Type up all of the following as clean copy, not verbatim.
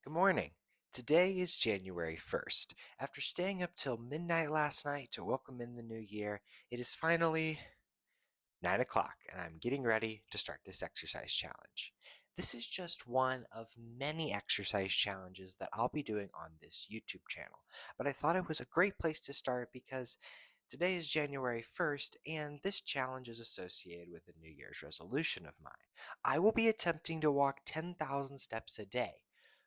Good morning. Today is January 1st. After staying up till midnight last night to welcome in the new year, it is finally 9 o'clock and I'm getting ready to start this exercise challenge. This is just one of many exercise challenges that I'll be doing on this YouTube channel, but I thought it was a great place to start because today is January 1st and this challenge is associated with a New Year's resolution of mine. I will be attempting to walk 10,000 steps a day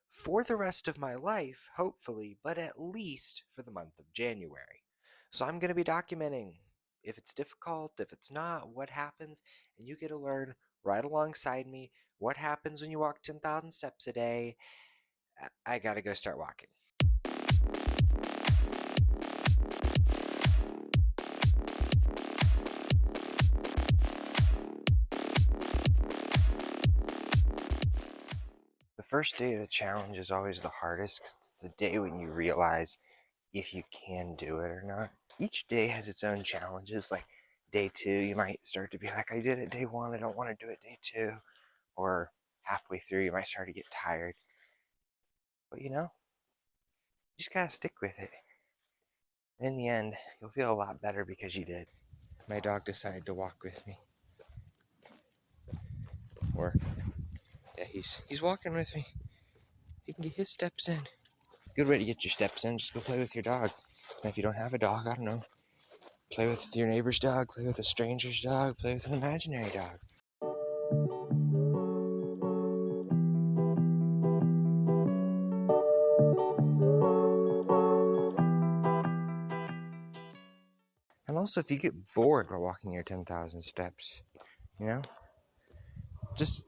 for the rest of my life, hopefully, but at least for the month of January. So I'm going to be documenting if it's difficult, if it's not, what happens, and you get to learn right alongside me what happens when you walk 10,000 steps a day. I got to go start walking. The first day of the challenge is always the hardest because it's the day when you realize if you can do it or not. Each day has its own challenges. Like day 2, you might start to be like, I did it day 1, I don't want to do it day 2. Or halfway through, you might start to get tired. But you just gotta stick with it. In the end, you'll feel a lot better because you did. My dog decided to walk with me. Or, yeah, he's walking with me. He can get his steps in. Good way to get your steps in, just go play with your dog. And if you don't have a dog, I don't know, play with your neighbor's dog, play with a stranger's dog, play with an imaginary dog. And also, if you get bored while walking your 10,000 steps, just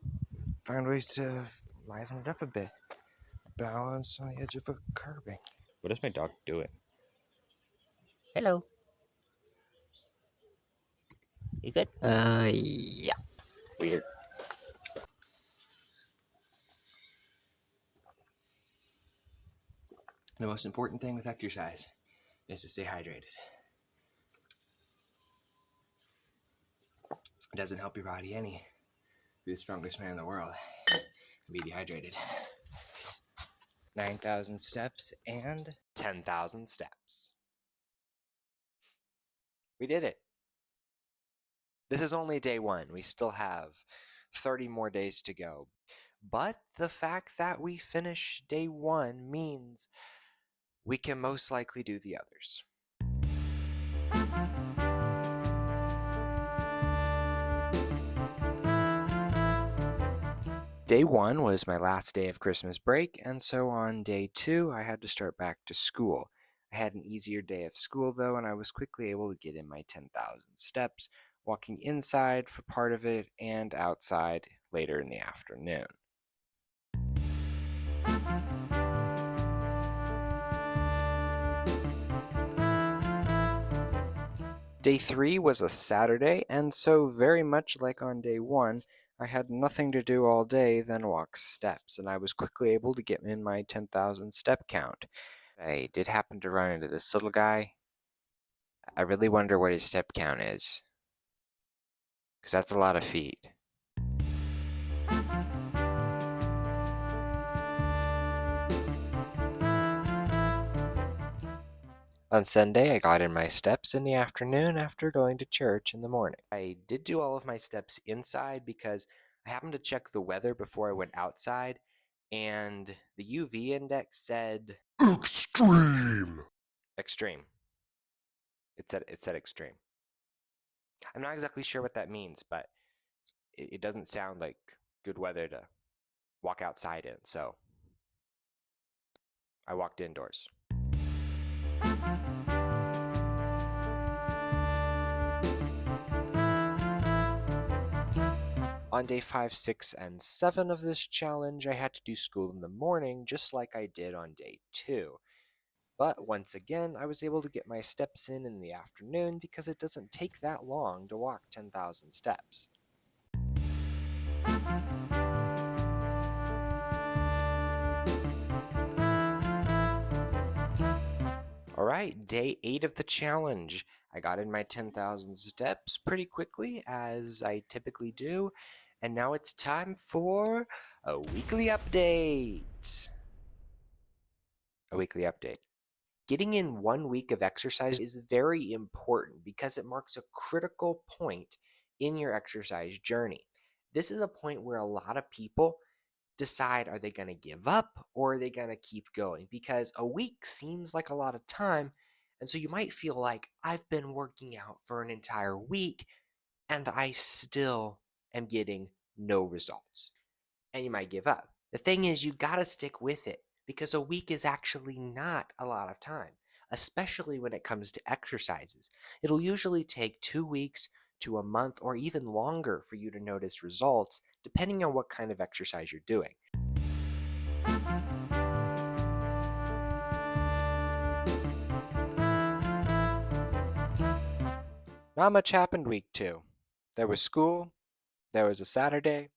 find ways to liven it up a bit. Balance on the edge of a curbing. What is my dog doing? Hello. You good? Yeah. Weird. The most important thing with exercise is to stay hydrated. It doesn't help your body any. Be the strongest man in the world. Be dehydrated. 9,000 steps and 10,000 steps. We did it. This is only day 1. We still have 30 more days to go. But the fact that we finish day 1 means we can most likely do the others. Day 1 was my last day of Christmas break, and so on day 2, I had to start back to school. I had an easier day of school, though, and I was quickly able to get in my 10,000 steps, walking inside for part of it and outside later in the afternoon. Day 3 was a Saturday, and so very much like on day 1, I had nothing to do all day than walk steps, and I was quickly able to get in my 10,000 step count. I did happen to run into this little guy. I really wonder what his step count is, because that's a lot of feet. On Sunday, I got in my steps in the afternoon after going to church in the morning. I did do all of my steps inside because I happened to check the weather before I went outside, and the UV index said extreme. Extreme. It said extreme. I'm not exactly sure what that means, but it doesn't sound like good weather to walk outside in, so I walked indoors. On day 5, 6, and 7 of this challenge, I had to do school in the morning, just like I did on day 2. But once again, I was able to get my steps in the afternoon because it doesn't take that long to walk 10,000 steps. Alright, day 8 of the challenge. I got in my 10,000 steps pretty quickly, as I typically do, and now it's time for a weekly update. a weekly update. Getting in 1 week of exercise is very important because it marks a critical point in your exercise journey. This is a point where a lot of people decide, are they going to give up or are they going to keep going? Because a week seems like a lot of time. And so you might feel like, I've been working out for an entire week and I still am getting no results. And you might give up. The thing is, you got to stick with it because a week is actually not a lot of time, especially when it comes to exercises. It'll usually take 2 weeks to a month or even longer for you to notice results, depending on what kind of exercise you're doing. Not much happened week 2. There was school, there was a Saturday,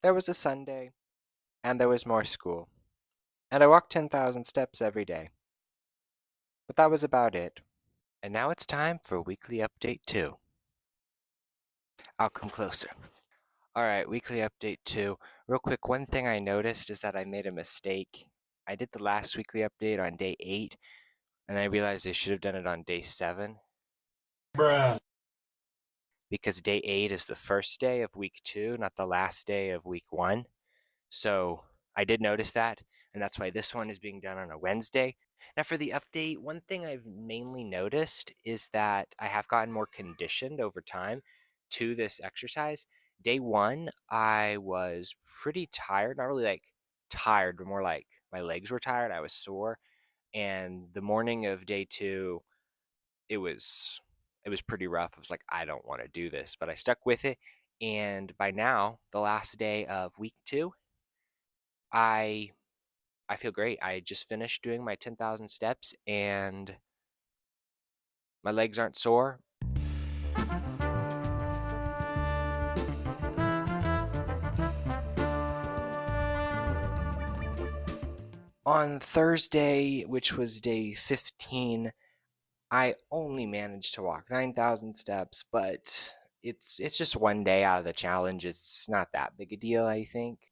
there was a Sunday, and there was more school. And I walked 10,000 steps every day. But that was about it. And now it's time for weekly update 2. I'll come closer. All right, weekly update 2. Real quick, one thing I noticed is that I made a mistake. I did the last weekly update on day 8, and I realized I should have done it on day 7. Bruh. Because day 8 is the first day of week 2, not the last day of week 1. So I did notice that, and that's why this one is being done on a Wednesday. Now, for the update, one thing I've mainly noticed is that I have gotten more conditioned over time to this exercise. Day 1, I was pretty tired, not really like tired, but more like my legs were tired. I was sore. And the morning of day 2, it was pretty rough. I was like, I don't want to do this, but I stuck with it. And by now, the last day of week 2, I feel great. I just finished doing my 10,000 steps and my legs aren't sore. On Thursday, which was day 15, I only managed to walk 9,000 steps, but it's just one day out of the challenge. It's not that big a deal, I think.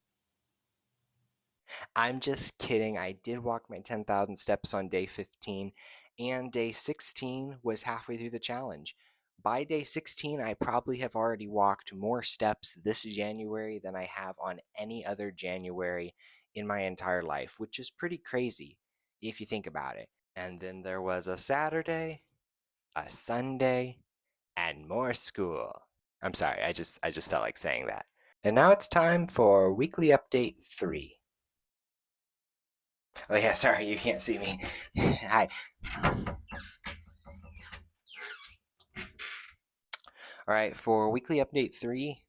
I'm just kidding. I did walk my 10,000 steps on day 15, and day 16 was halfway through the challenge. By day 16, I probably have already walked more steps this January than I have on any other January in my entire life, which is pretty crazy if you think about it. And then there was a Saturday, a Sunday, and more school. I'm sorry, I just felt like saying that. And now it's time for weekly update 3. Oh yeah, sorry, you can't see me. Hi. All right, for weekly update 3,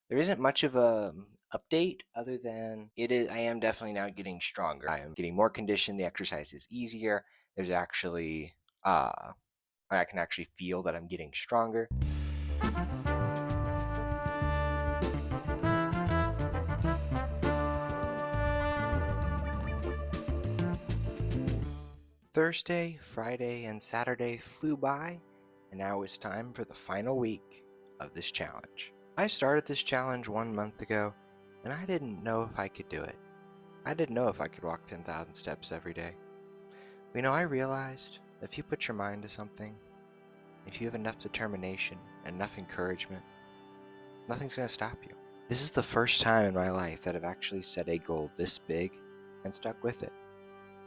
there isn't much of a update other than I am definitely now getting stronger. I am getting more conditioned, the exercise is easier. There's actually I can actually feel that I'm getting stronger. Thursday, Friday, and Saturday flew by, and now it's time for the final week of this challenge. I started this challenge 1 month ago, and I didn't know if I could do it. I didn't know if I could walk 10,000 steps every day. I realized if you put your mind to something, if you have enough determination and enough encouragement, nothing's going to stop you. This is the first time in my life that I've actually set a goal this big and stuck with it.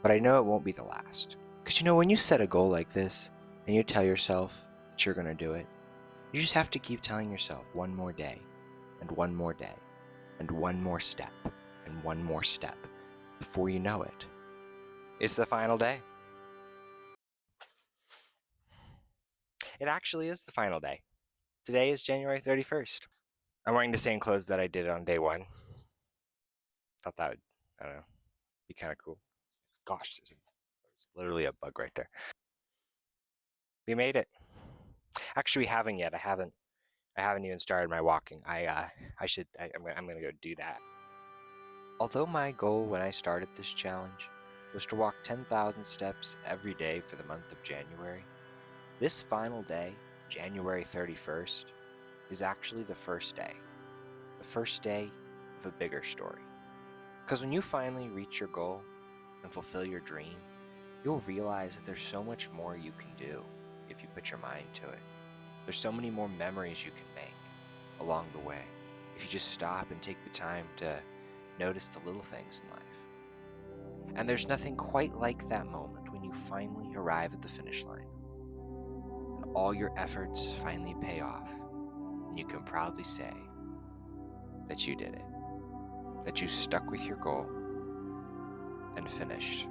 But I know it won't be the last. Because when you set a goal like this and you tell yourself that you're going to do it, you just have to keep telling yourself one more day, and one more day, and one more step, and one more step. Before you know it, it's the final day. It actually is the final day. Today is January 31st. I'm wearing the same clothes that I did on day 1. Thought that would, I don't know, be kind of cool. Gosh, there's literally a bug right there. We made it. Actually, we haven't yet. I haven't even started my walking. I'm gonna go do that. Although my goal when I started this challenge was to walk 10,000 steps every day for the month of January, this final day, January 31st, is actually the first day. The first day of a bigger story. Because when you finally reach your goal and fulfill your dream, you'll realize that there's so much more you can do if you put your mind to it. There's so many more memories you can make along the way if you just stop and take the time to notice the little things in life. And there's nothing quite like that moment when you finally arrive at the finish line and all your efforts finally pay off, and you can proudly say that you did it, that you stuck with your goal and finished